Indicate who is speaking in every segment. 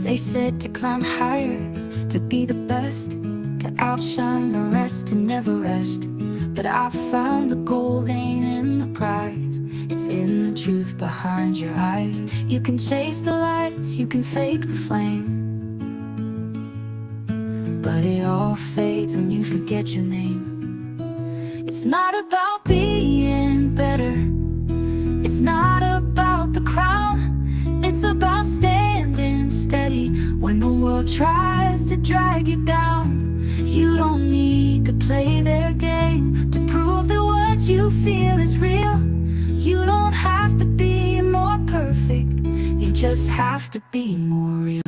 Speaker 1: They said to climb higher, to be the best, to outshine the rest and never rest. But I found the gold ain't in the prize, it's in the truth behind your eyes. You can chase the lights, you can fake the flame, but it all fades when you forget your name. It's not about being better, it's not about the crown, it's about standing steady when the world tries to drag you down. You don't need to play their game to prove that what you feel is real. You don't have to be more perfect, you just have to be more real.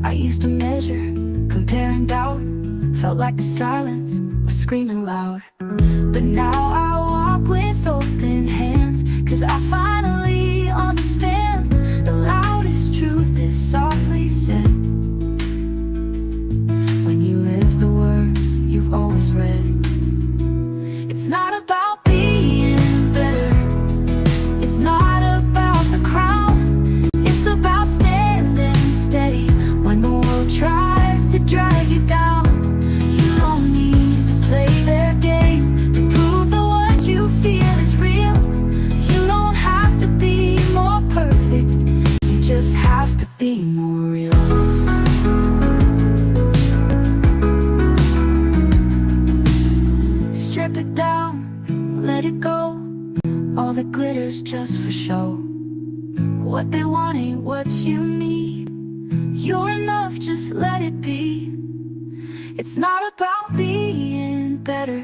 Speaker 1: I used to measure, compare and doubt, felt like the silence was screaming loud. But now I walk with open hands, 'cause I finally understand the loudest truth is softly said. When you live the words you've always read. It's not about being better, it's not about the crown, it's about standing steady when the world tries to drag you down. You don't need to play their game to prove that what you feel is real. You don't have to be more perfect, you just have to be more real. Strip it down, let it go, all that glitters just for show. What they want ain't what you need, you're enough, just let it be. It's not about being better,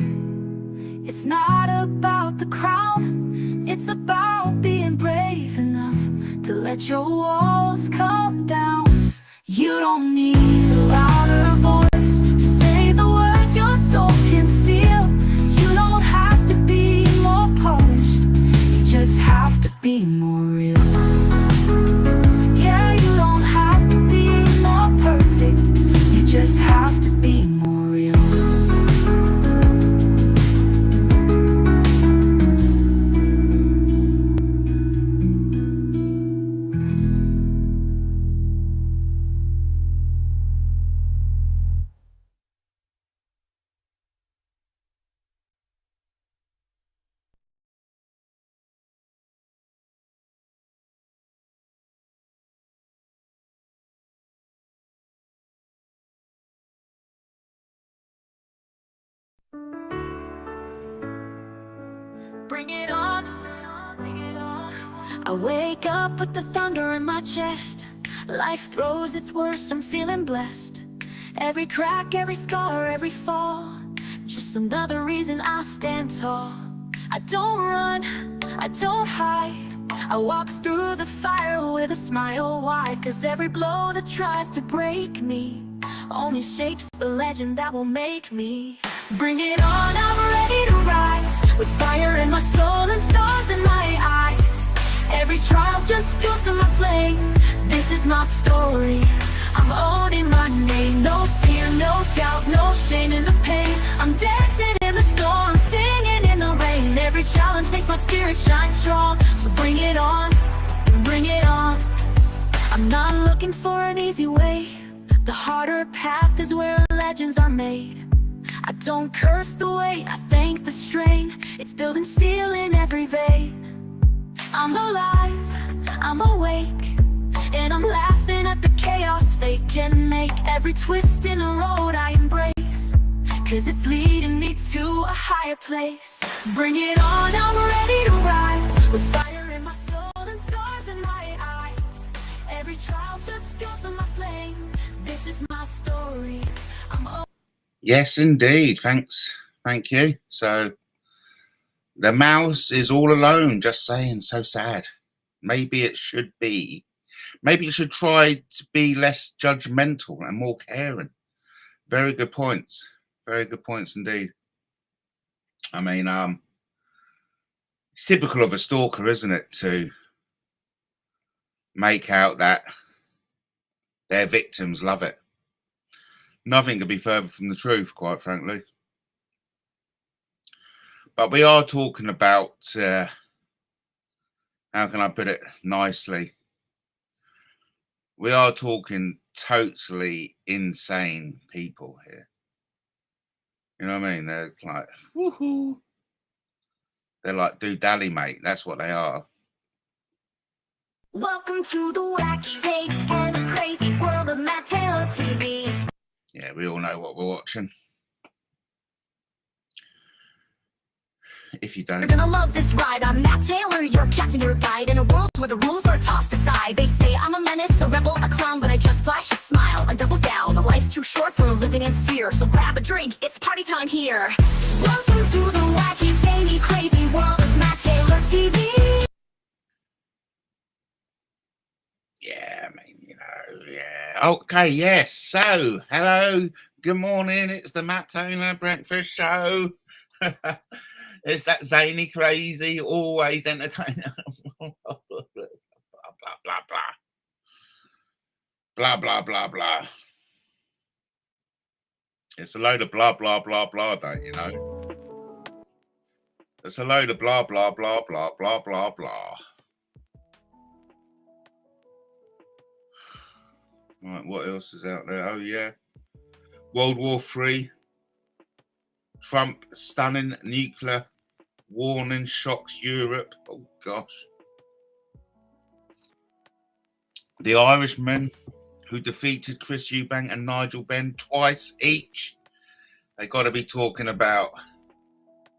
Speaker 1: it's not about the crown, it's about being brave enough to let your walls come down. You don't need a louder voice to say the words your soul can feel. You don't have to be more polished, you just have to be more real. Yeah, you don't have to be more perfect, you just have to be more real. Bring it on, bring it on. I wake up with the thunder in my chest. Life throws its worst, I'm feeling blessed. Every crack, every scar, every fall, just another reason I stand tall. I don't run, I don't hide, I walk through the fire with a smile wide. 'Cause every blow that tries to break me only shapes the legend that will make me. Bring it on, I'm ready to rise, with fire in my soul and stars in my eyes. Every trial's just fuel to my flame, this is my story, I'm owning my name. No fear, no doubt, no shame in the pain. I'm dancing in the storm, singing in the rain. Every challenge makes my spirit shine strong. So bring it on, bring it on. I'm not looking for an easy way, the harder path is where legends are made. I don't curse the weight, I thank the strain, it's building steel in every vein. I'm alive, I'm awake, and I'm laughing at the chaos fate can make. Every twist in the road I embrace, 'cause it's leading me to a higher place. Bring it on, I'm ready to rise, with fire in my soul and stars in my eyes. Every trial's just fuel for my flame, this is my story,
Speaker 2: Yes, indeed. Thanks. Thank you. So the mouse is all alone, just saying, so sad. Maybe it should be. Maybe you should try to be less judgmental and more caring. Very good points. Very good points indeed. I mean, it's typical of a stalker, isn't it, to make out that their victims love it. Nothing could be further from the truth, quite frankly. But we are talking about, how can I put it nicely? We are talking totally insane people here. You know what I mean? They're like, woohoo. They're like, do dally, mate. That's what they are.
Speaker 1: Welcome to the wacky, zany, and crazy world of MattTaylorTV.
Speaker 2: Yeah, we all know what we're watching. If you don't,
Speaker 1: You're gonna love this ride. I'm Matt Taylor, your captain, your guide in a world where the rules are tossed aside. They say I'm a menace, a rebel, a clown, but I just flash a smile and double down. Life's too short for living in fear, so grab a drink, it's party time here. Welcome to the wacky, zany, crazy world of MattTaylorTV.
Speaker 2: yeah, I mean, you know, yeah. Okay, yes. So, hello, good morning. It's the Matt Taylor Breakfast Show. It's that zany, crazy, always entertaining. Blah, blah, blah, blah. Blah, blah, blah, blah. It's a load of blah, blah, blah, blah, don't you know? It's a load of blah, blah, blah, blah, blah, blah, blah. Right, what else is out there? Oh, yeah. World War III. Trump stunning nuclear warning shocks Europe. Oh, gosh. The Irishmen who defeated Chris Eubank and Nigel Benn twice each. They got to be talking about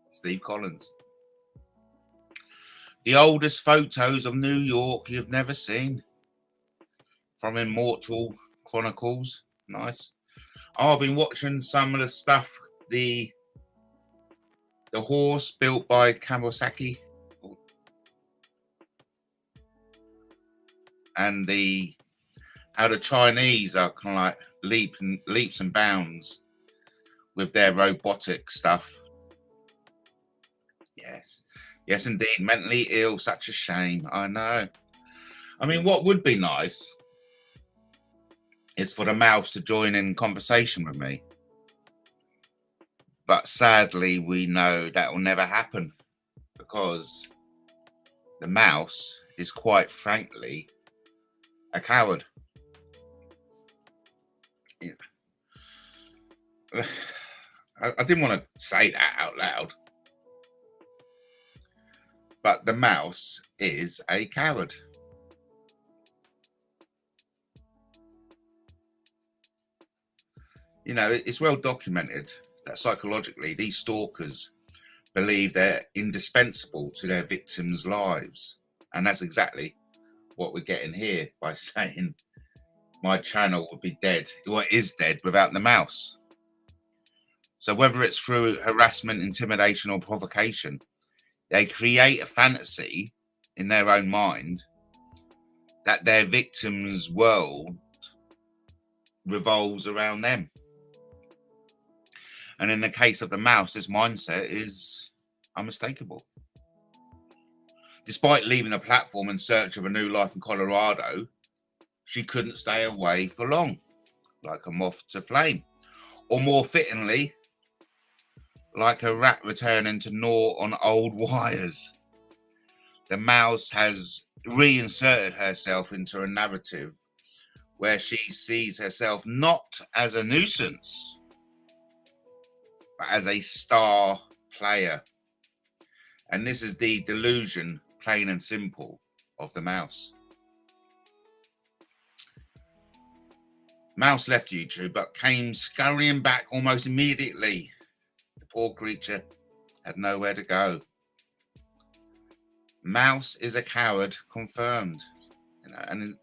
Speaker 2: Steve Collins. The oldest photos of New York you've never seen. From Immortal Chronicles. Nice. Oh, I've been watching some of the stuff. The horse built by Kawasaki. And how the Chinese are kind of like leaps and bounds with their robotic stuff. Yes, indeed. Mentally ill, such a shame. I know. I mean, what would be nice is for the mouse to join in conversation with me. But sadly, we know that will never happen because the mouse is quite frankly a coward. Yeah. I didn't want to say that out loud. But the mouse is a coward. You know, it's well documented that psychologically these stalkers believe they're indispensable to their victims' lives. And that's exactly what we're getting here by saying my channel would be dead, or is dead, without the mouse. So whether it's through harassment, intimidation, or provocation, they create a fantasy in their own mind that their victim's world revolves around them. And in the case of the mouse, this mindset is unmistakable. Despite leaving the platform in search of a new life in Colorado, she couldn't stay away for long, like a moth to flame. Or more fittingly, like a rat returning to gnaw on old wires. The mouse has reinserted herself into a narrative where she sees herself not as a nuisance, but as a star player. And this is the delusion, plain and simple, of the mouse. Mouse left YouTube, but came scurrying back almost immediately. The poor creature had nowhere to go. Mouse is a coward, confirmed. You know,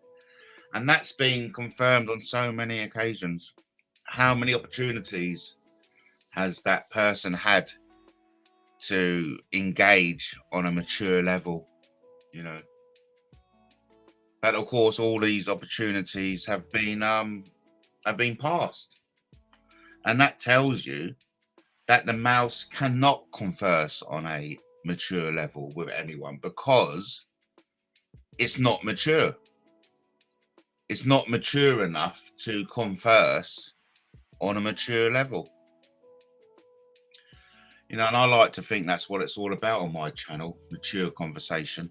Speaker 2: and that's been confirmed on so many occasions. How many opportunities has that person had to engage on a mature level, you know? But of course, all these opportunities have been passed, and that tells you that the mouse cannot converse on a mature level with anyone because it's not mature. It's not mature enough to converse on a mature level. You know, and I like to think that's what it's all about on my channel, mature conversation.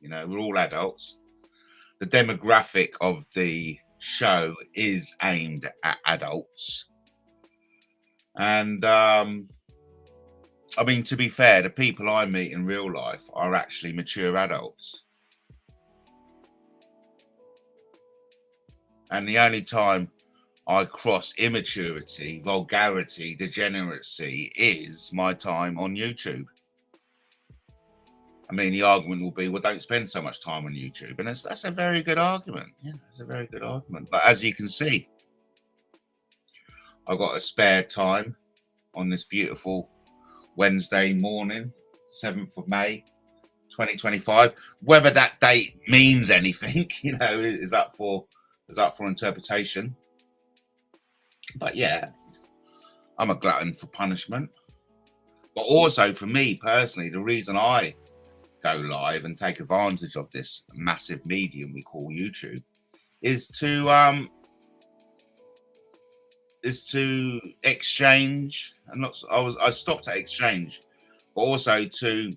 Speaker 2: You know, we're all adults. The demographic of the show is aimed at adults. And I mean, to be fair, the people I meet in real life are actually mature adults. And the only time I cross immaturity, vulgarity, degeneracy is my time on YouTube. I mean, the argument will be, well, don't spend so much time on YouTube. And that's a very good argument. Yeah, it's a very good argument. But as you can see, I've got a spare time on this beautiful Wednesday morning, 7th of May, 2025. Whether that date means anything, you know, is up for interpretation. But yeah, I'm a glutton for punishment. But also for me personally, the reason I go live and take advantage of this massive medium we call YouTube is to exchange, and not I stopped at exchange, but also to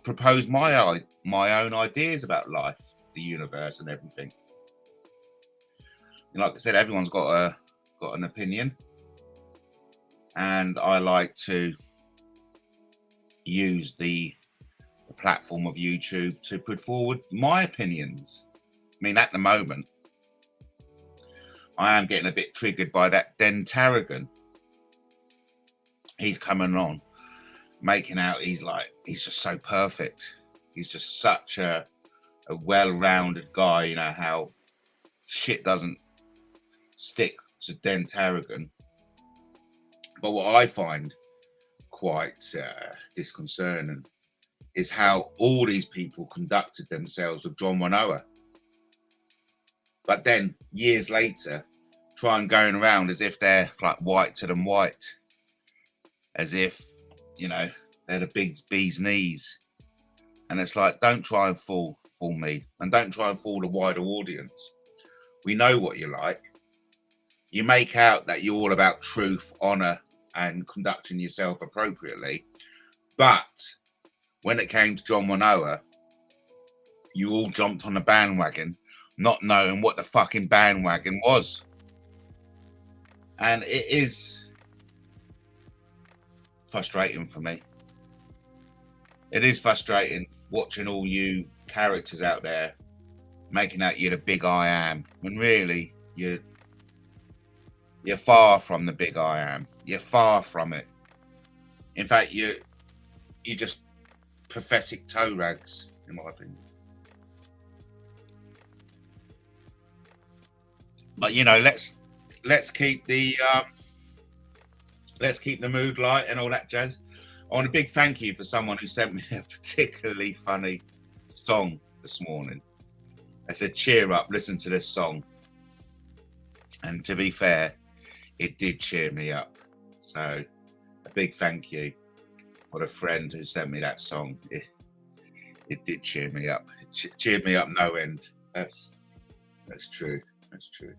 Speaker 2: propose my own ideas about life, the universe, and everything. And like I said, everyone's got an opinion, and I like to use the platform of YouTube to put forward my opinions. I mean, at the moment, I am getting a bit triggered by that Dentaragon. He's coming on, making out he's just so perfect. He's just such a well-rounded guy. You know how shit doesn't stick to Dentaragon. But what I find quite disconcerting is how all these people conducted themselves with John Wanoa. But then years later, try and going around as if they're like whiter than white, as if, you know, they're the big bee's knees. And it's like, don't try and fool me, and don't try and fool the wider audience. We know what you're like. You make out that you're all about truth, honor, and conducting yourself appropriately. But when it came to John Wanoa, you all jumped on the bandwagon, not knowing what the fucking bandwagon was. And it is frustrating for me. It is frustrating watching all you characters out there making out you're the big I am, when really you're far from the big I am. You're far from it. In fact, you're just pathetic toe rags, in my opinion. But you know, let's keep the mood light and all that jazz. I want a big thank you for someone who sent me a particularly funny song this morning. They said, cheer up, listen to this song. And to be fair, it did cheer me up. So a big thank you for a friend who sent me that song. It did cheer me up. It cheered me up no end. That's true. That's true.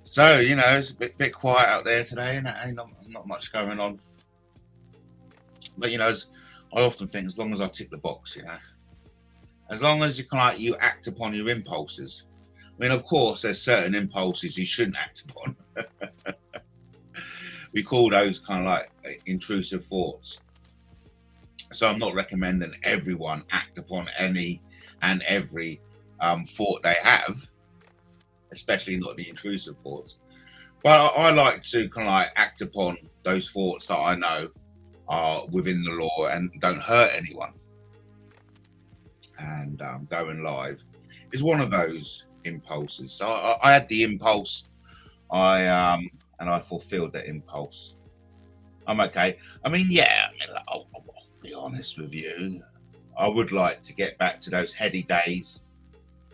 Speaker 2: So, you know, it's a bit quiet out there today, and ain't not much going on. But, you know, I often think, as long as I tick the box, you know, as long as you act upon your impulses. I mean, of course, there's certain impulses you shouldn't act upon. We call those kind of like intrusive thoughts. So I'm not recommending everyone act upon any and every thought they have, especially not the intrusive thoughts. But I like to kind of like act upon those thoughts that I know are within the law and don't hurt anyone. And going live is one of those impulses. So I had the impulse, and I fulfilled that impulse. I'm okay. I mean, yeah, I'll be honest with you. I would like to get back to those heady days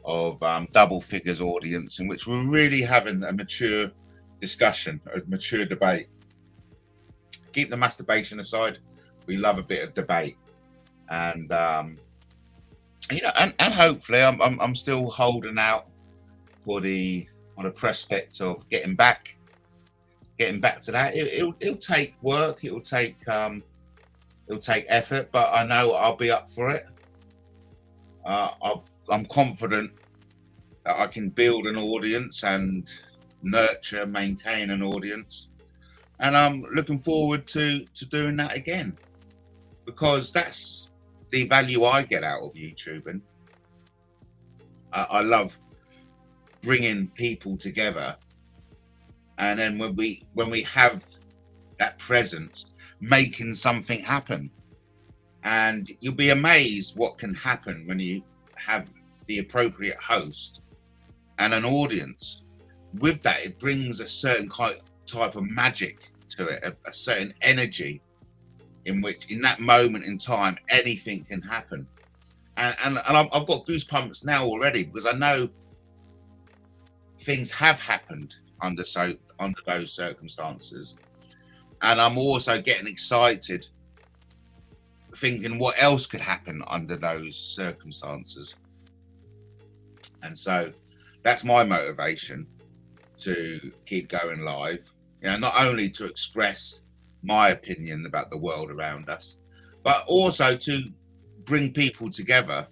Speaker 2: of double figures audience in which we're really having a mature discussion, a mature debate. Keep the masturbation aside. We love a bit of debate, and you know, and hopefully, I'm still holding out for the prospect of getting back getting back to that. It'll take work. It'll take effort, but I know I'll be up for it. I'm confident that I can build an audience and nurture, maintain an audience, and I'm looking forward to doing that again, because that's the value I get out of YouTubing. I love bringing people together, and then when we have that presence, making something happen. And you'll be amazed what can happen when you have the appropriate host and an audience. With that, it brings a certain type of magic to it, a certain energy in which, in that moment in time, anything can happen. And I've got goosebumps now already, because I know things have happened under those circumstances, and I'm also getting excited, thinking what else could happen under those circumstances. And so that's my motivation to keep going live, not only to express my opinion about the world around us, but also to bring people together,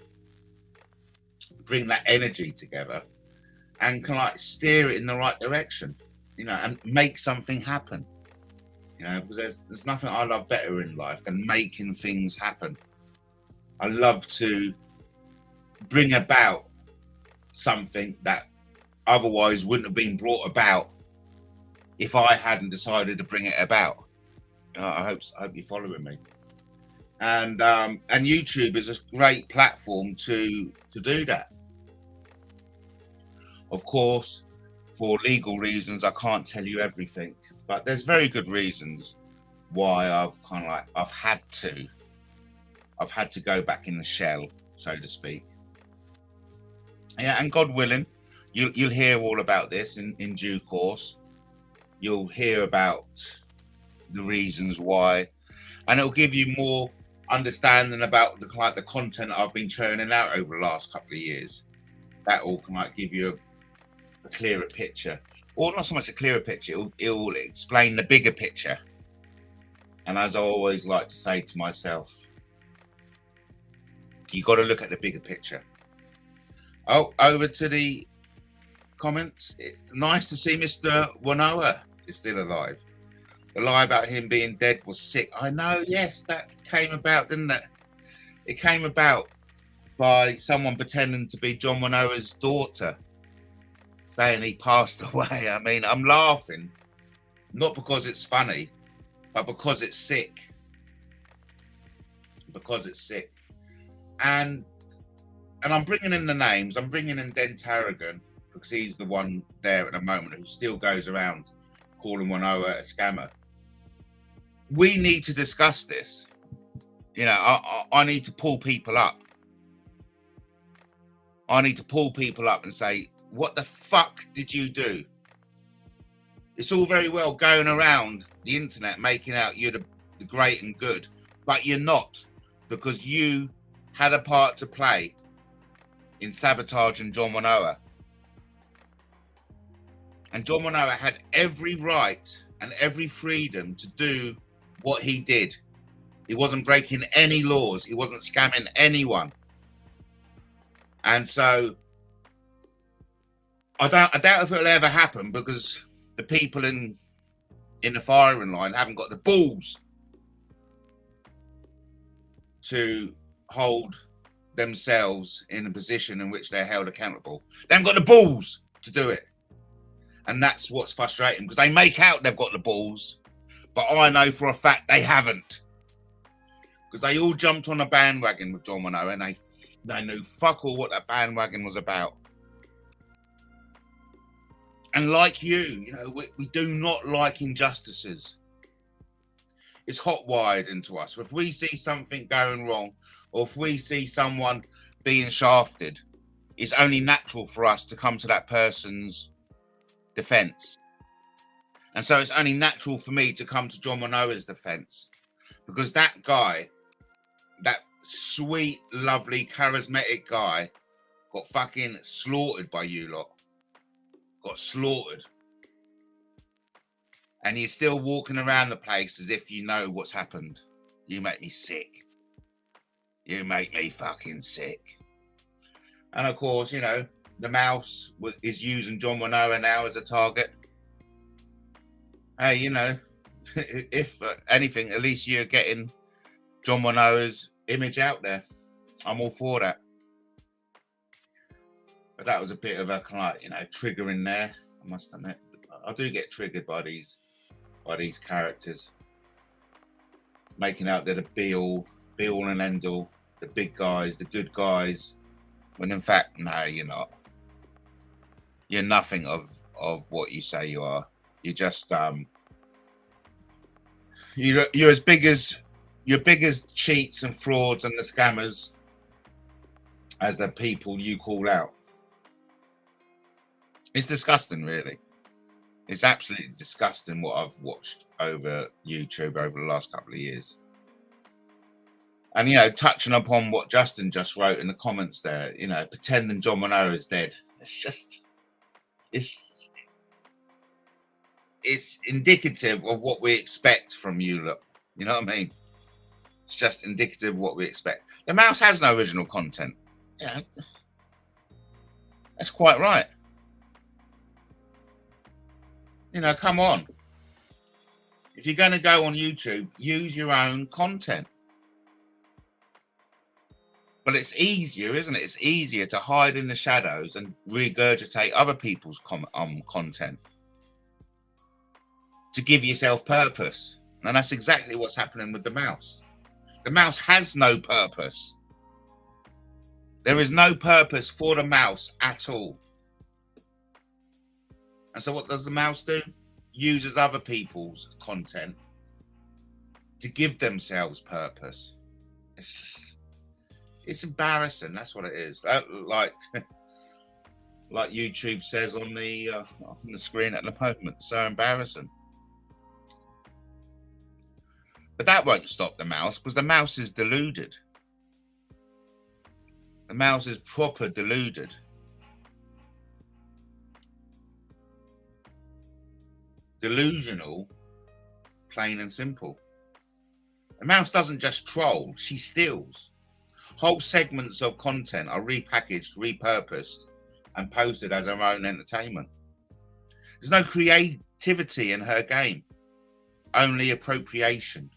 Speaker 2: bring that energy together, and can steer it in the right direction, and make something happen. Because there's nothing I love better in life than making things happen. I love to bring about something that otherwise wouldn't have been brought about if I hadn't decided to bring it about. I hope you're following me. And YouTube is a great platform to do that. Of course, for legal reasons, I can't tell you everything. But there's very good reasons why I've had to go back in the shell, so to speak. Yeah, and God willing, you'll hear all about this in due course. You'll hear about the reasons why, and it'll give you more understanding about the content I've been churning out over the last couple of years. That all can give you a clearer picture. Or not so much a clearer picture, it'll explain the bigger picture. And as I always like to say to myself, you got to look at the bigger picture. Oh, over to the comments. It's nice to see Mr. Wanoa is still alive. The lie about him being dead was sick. I know, yes, that came about, didn't it? It came about by someone pretending to be John Wanoa's daughter, saying he passed away. I mean, I'm laughing, not because it's funny, but because it's sick. Because it's sick. And I'm bringing in the names. I'm bringing in Den Tarragon, because he's the one there at the moment who still goes around calling Wanoa a scammer. We need to discuss this. I need to pull people up. I need to pull people up and say, what the fuck did you do? It's all very well going around the internet making out you're the great and good, but you're not, because you had a part to play in sabotaging John Wanoa. And John Wanoa had every right and every freedom to do what he did. He wasn't breaking any laws. He wasn't scamming anyone. And so I doubt if it'll ever happen, because the people in the firing line haven't got the balls to hold themselves in a position in which they're held accountable. They haven't got the balls to do it. And that's what's frustrating, because they make out they've got the balls, but I know for a fact they haven't. Because they all jumped on a bandwagon with John Wanoa, and they knew fuck all what that bandwagon was about. And like we do not like injustices. It's hot-wired into us. If we see something going wrong, or if we see someone being shafted, it's only natural for us to come to that person's defense. And so it's only natural for me to come to John Wanoa's defense, because that guy, that sweet, lovely, charismatic guy, got fucking slaughtered by you lot. Got slaughtered. And you're still walking around the place as if you know what's happened. You make me sick. You make me fucking sick. And of course, you know, the mouse is using John Winoa now as a target. Hey, you know, if anything, at least you're getting John Winoa's image out there. I'm all for that. But that was a bit of a, you know, trigger in there, I must admit. I do get triggered by these characters, making out they're the be all and end all, the big guys, the good guys, when in fact, no, you're not. You're nothing of what you say you are. You're just you're as big as cheats and frauds and the scammers as the people you call out. It's disgusting, really. It's absolutely disgusting what I've watched over YouTube over the last couple of years. And, you know, touching upon what Justin just wrote in the comments there, you know, pretending John Winoa is dead. It's indicative of what we expect from you, look. You know what I mean? It's just indicative of what we expect. The mouse has no original content. Yeah, that's quite right. You know, come on. If you're going to go on YouTube, use your own content. But it's easier, isn't it? It's easier to hide in the shadows and regurgitate other people's content to give yourself purpose. And that's exactly what's happening with the mouse. The mouse has no purpose. There is no purpose for the mouse at all. And so what does the mouse do? Uses other people's content to give themselves purpose. It's embarrassing. That's what it is. Like YouTube says on the screen at the moment. So embarrassing. But that won't stop the mouse, because the mouse is deluded. The mouse is proper deluded. Delusional, plain and simple. The mouse doesn't just troll, she steals. Whole segments of content are repackaged, repurposed, and posted as her own entertainment. There's no creativity in her game, only appropriation.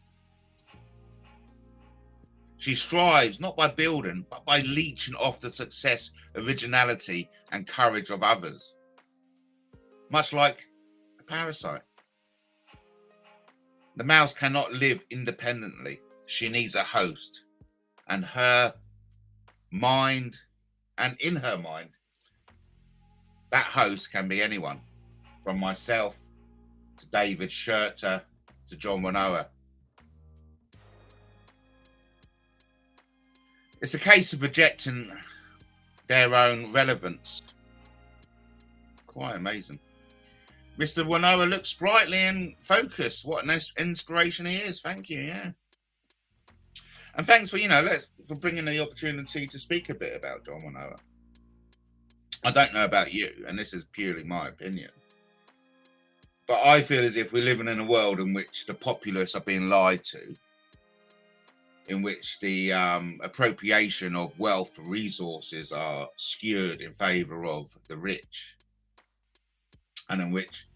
Speaker 2: She strives not by building, but by leeching off the success, originality, and courage of others. Much like a parasite. The mouse cannot live independently. She needs a host. And her mind, and in her mind, that host can be anyone. From myself, to David Shurter, to John Winoa. It's a case of projecting their own relevance. Quite amazing. Mr. Winoa looks sprightly and focused. What an inspiration he is. Thank you. Yeah. And thanks for, for bringing the opportunity to speak a bit about John Winoa. I don't know about you, and this is purely my opinion, but I feel as if we're living in a world in which the populace are being lied to, in which the appropriation of wealth and resources are skewed in favour of the rich, and in which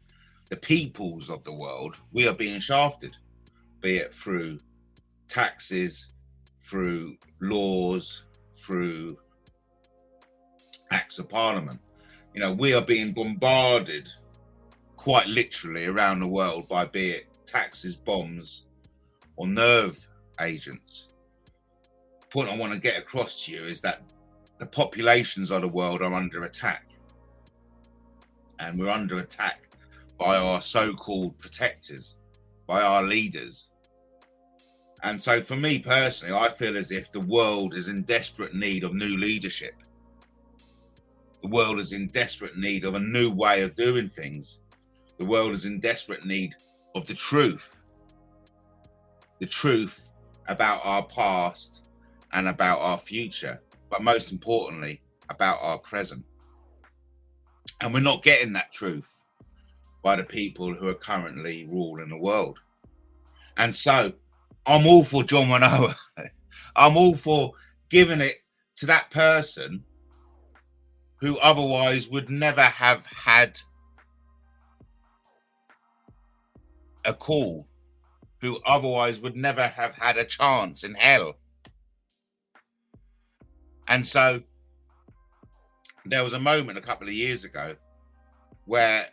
Speaker 2: the peoples of the world, we are being shafted, be it through taxes, through laws, through acts of parliament. We are being bombarded quite literally around the world by, be it taxes, bombs, or nerve agents. The point I want to get across to you is that the populations of the world are under attack. And we're under attack by our so-called protectors, by our leaders. And so for me personally, I feel as if the world is in desperate need of new leadership. The world is in desperate need of a new way of doing things. The world is in desperate need of the truth. The truth about our past and about our future, but most importantly, about our present. And we're not getting that truth. by the people who are currently ruling the world. And so I'm all for John Manoa. I'm all for giving it to that person who otherwise would never have had a call, who otherwise would never have had a chance in hell. And so there was a moment a couple of years ago where,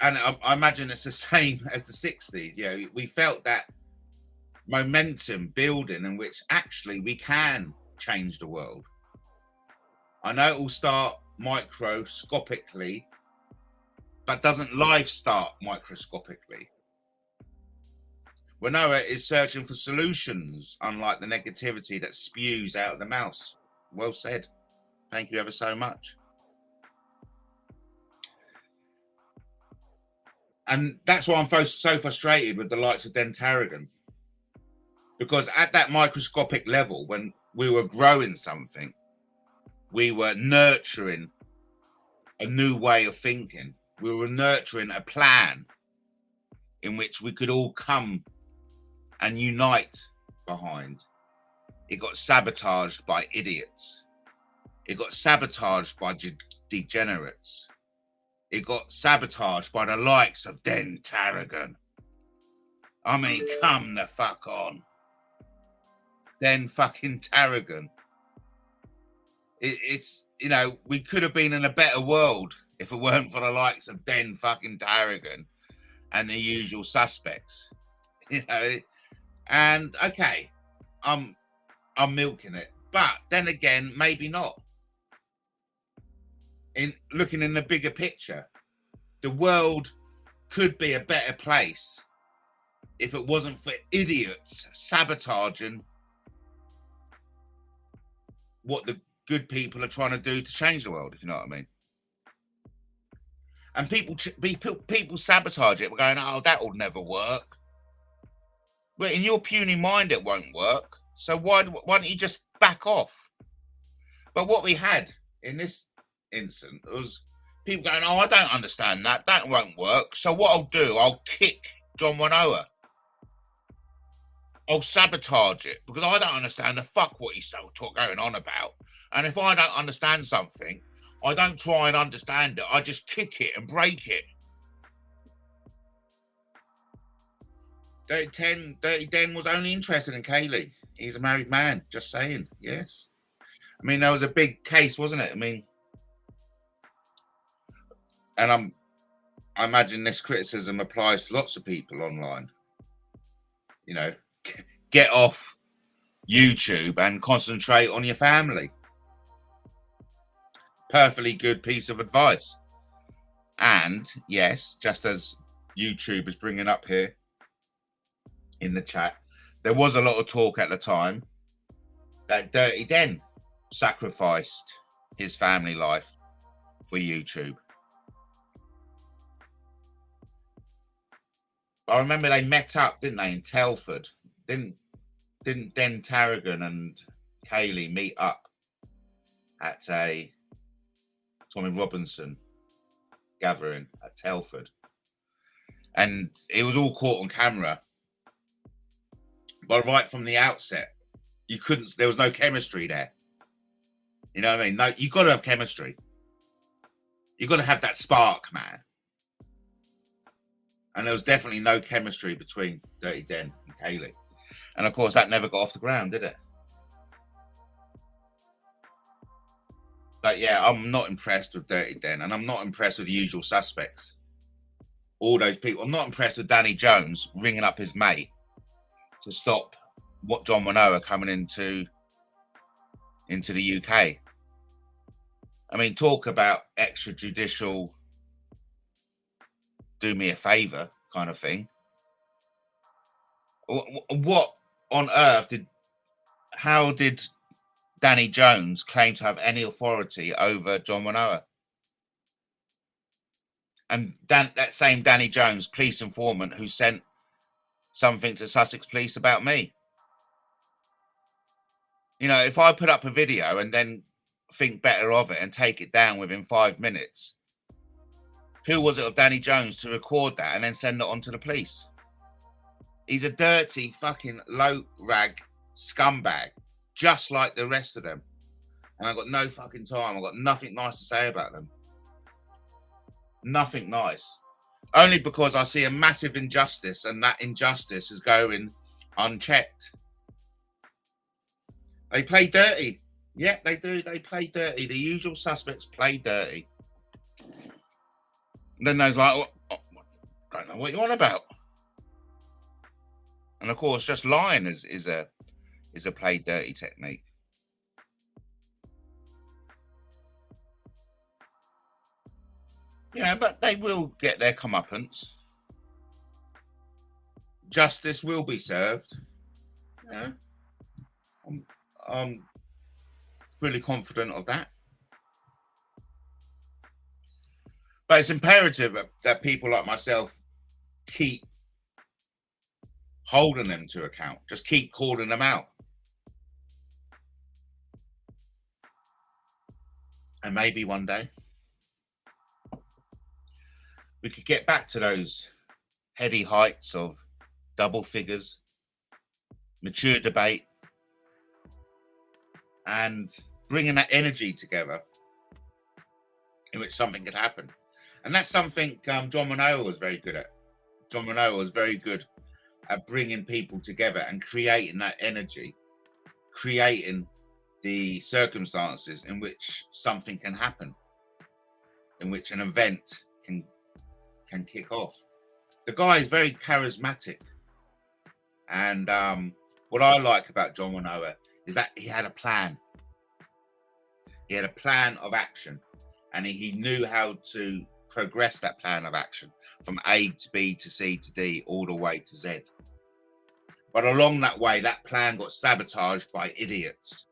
Speaker 2: and I imagine it's the same as the 60s, you know, we felt that momentum building in which actually we can change the world. I know it will start microscopically, but doesn't life start microscopically? Manoa is searching for solutions, unlike the negativity that spews out of the mouth. Well said. Thank you ever so much. And that's why I'm so frustrated with the likes of Den Tarragon. Because at that microscopic level, when we were growing something, we were nurturing a new way of thinking. We were nurturing a plan in which we could all come and unite behind. It got sabotaged by idiots. It got sabotaged by degenerates. It got sabotaged by the likes of Den Tarragon. I mean, come the fuck on. Den fucking Tarragon. It's, you know, we could have been in a better world if it weren't for the likes of Den fucking Tarragon and the usual suspects. You know, and okay, I'm milking it. But then again, maybe not. In looking in the bigger picture, the world could be a better place if it wasn't for idiots sabotaging what the good people are trying to do to change the world, if you know what I mean. And people sabotage it. We're going, oh, that will never work. Well, in your puny mind, it won't work. So why don't you just back off? But what we had in this incident was people going, oh, I don't understand that. That won't work. So what I'll do, I'll kick John Manoa. I'll sabotage it because I don't understand the fuck what he's going on about. And if I don't understand something, I don't try and understand it. I just kick it and break it. Dirty Den was only interested in Kaylee. He's a married man. Just saying. Yes. I mean, that was a big case, wasn't it? I mean, and I imagine this criticism applies to lots of people online. You know, get off YouTube and concentrate on your family. Perfectly good piece of advice. And yes, just as YouTube is bringing up here in the chat, there was a lot of talk at the time that Dirty Den sacrificed his family life for YouTube. I remember they met up, didn't they, in Telford? Didn't Den Tarragon and Kaylee meet up at a Tommy Robinson gathering at Telford? And it was all caught on camera. But right from the outset, there was no chemistry there. You know what I mean? No, you've got to have chemistry. You've got to have that spark, man. And there was definitely no chemistry between Dirty Den and Kaylee. And of course, that never got off the ground, did it? But yeah, I'm not impressed with Dirty Den, and I'm not impressed with the usual suspects. All those people. I'm not impressed with Danny Jones ringing up his mate to stop what John Manoa coming into the UK. I mean, talk about extrajudicial, do me a favor kind of thing. What on earth how did Danny Jones claim to have any authority over John Manoa? And that same Danny Jones, police informant who sent something to Sussex Police about me. You know, if I put up a video and then think better of it and take it down within 5 minutes, who was it of Danny Jones to record that and then send it on to the police? He's a dirty fucking low rag scumbag, just like the rest of them. And I've got no fucking time. I've got nothing nice to say about them. Nothing nice. Only because I see a massive injustice, and that injustice is going unchecked. They play dirty. Yeah, they do. They play dirty. The usual suspects play dirty. And then there's like, oh, don't know what you're on about. And of course, just lying is a play dirty technique. Yeah, but they will get their comeuppance. Justice will be served. Yeah, I'm really confident of that. But it's imperative that people like myself keep holding them to account. Just keep calling them out. And maybe one day we could get back to those heady heights of double figures, mature debate, and bringing that energy together in which something could happen. And that's something John Manoa was very good at. John Manoa was very good at bringing people together and creating that energy, creating the circumstances in which something can happen, in which an event can kick off. The guy is very charismatic. And what I like about John Manoa is that he had a plan. He had a plan of action, and he knew how to progress that plan of action from A to B to C to D all the way to Z. But along that way, that plan got sabotaged by idiots.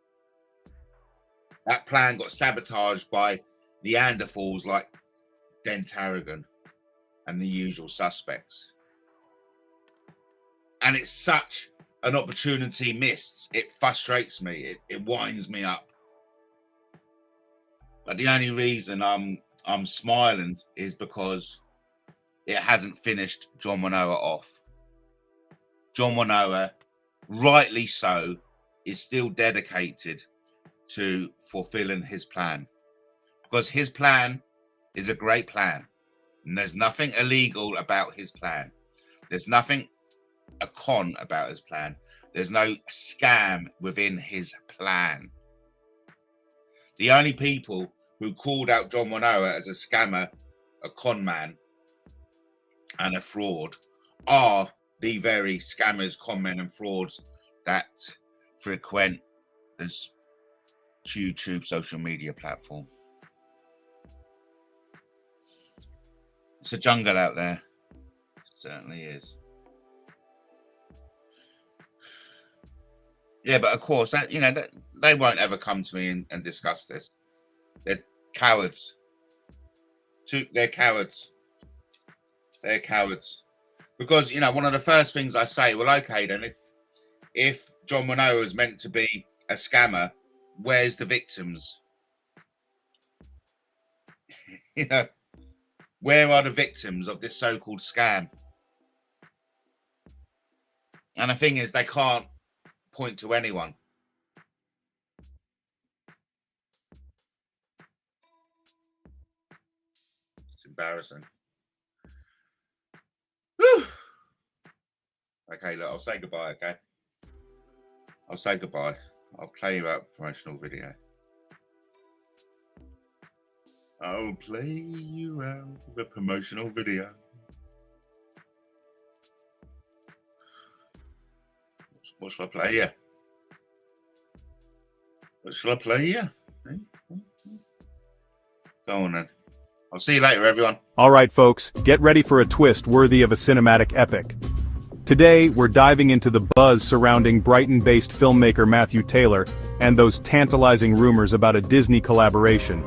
Speaker 2: That plan got sabotaged by Neanderthals like Dentaragon and the usual suspects. And it's such an opportunity missed. It frustrates me. It winds me up. But the only reason I'm smiling is because it hasn't finished John Manoa off. John Manoa, rightly so, is still dedicated to fulfilling his plan. Because his plan is a great plan. And there's nothing illegal about his plan. There's nothing a con about his plan. There's no scam within his plan. The only people who called out John Manoa as a scammer, a con man, and a fraud are the very scammers, con men, and frauds that frequent this YouTube social media platform. It's a jungle out there. It certainly is. Yeah, but of course, that they won't ever come to me and discuss this. They're cowards. They're cowards. They're cowards. Because, one of the first things I say, well, okay, then if John Manoa is meant to be a scammer, where's the victims? Where are the victims of this so-called scam? And the thing is, they can't point to anyone. It's embarrassing. Whew. Okay, look, I'll say goodbye, okay? I'll say goodbye. I'll play you out a promotional video. I'll play you out with a promotional video. What shall I play you? What shall I play you? Go on then. I'll see you later, everyone.
Speaker 3: All right, folks, get ready for a twist worthy of a cinematic epic. Today, we're diving into the buzz surrounding Brighton-based filmmaker Matthew Taylor and those tantalizing rumors about a Disney collaboration.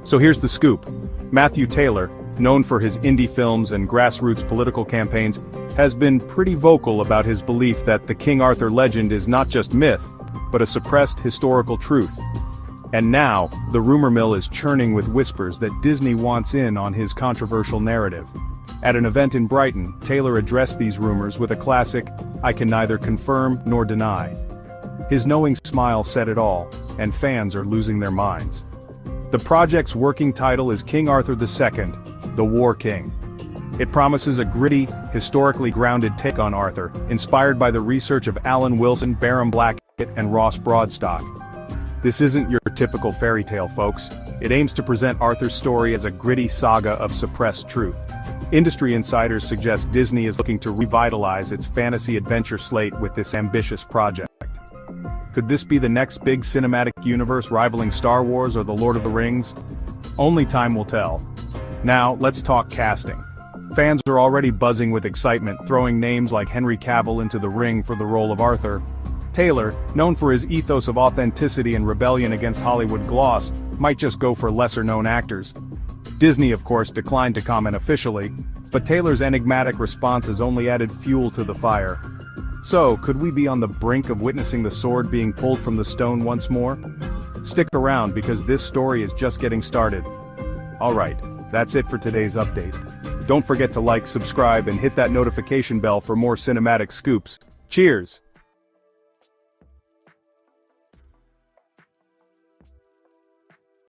Speaker 3: So here's the scoop. Matthew Taylor, known for his indie films and grassroots political campaigns, has been pretty vocal about his belief that the King Arthur legend is not just myth, but a suppressed historical truth. And now, the rumor mill is churning with whispers that Disney wants in on his controversial narrative. At an event in Brighton, Taylor addressed these rumors with a classic, "I can neither confirm nor deny." His knowing smile said it all, and fans are losing their minds. The project's working title is King Arthur II, the War King. It promises a gritty, historically grounded take on Arthur, inspired by the research of Alan Wilson, Baron Blackett, and Ross Broadstock. This isn't your typical fairy tale, folks. It aims to present Arthur's story as a gritty saga of suppressed truth. Industry insiders suggest Disney is looking to revitalize its fantasy adventure slate with this ambitious project. Could this be the next big cinematic universe rivaling Star Wars or The Lord of the Rings? Only time will tell. Now, let's talk casting. Fans are already buzzing with excitement, throwing names like Henry Cavill into the ring for the role of Arthur. Taylor, known for his ethos of authenticity and rebellion against Hollywood gloss, might just go for lesser-known actors. Disney, of course, declined to comment officially, but Taylor's enigmatic response has only added fuel to the fire. So, could we be on the brink of witnessing the sword being pulled from the stone once more? Stick around because this story is just getting started. Alright, that's it for today's update. Don't forget to like, subscribe, and hit that notification bell for more cinematic scoops. Cheers!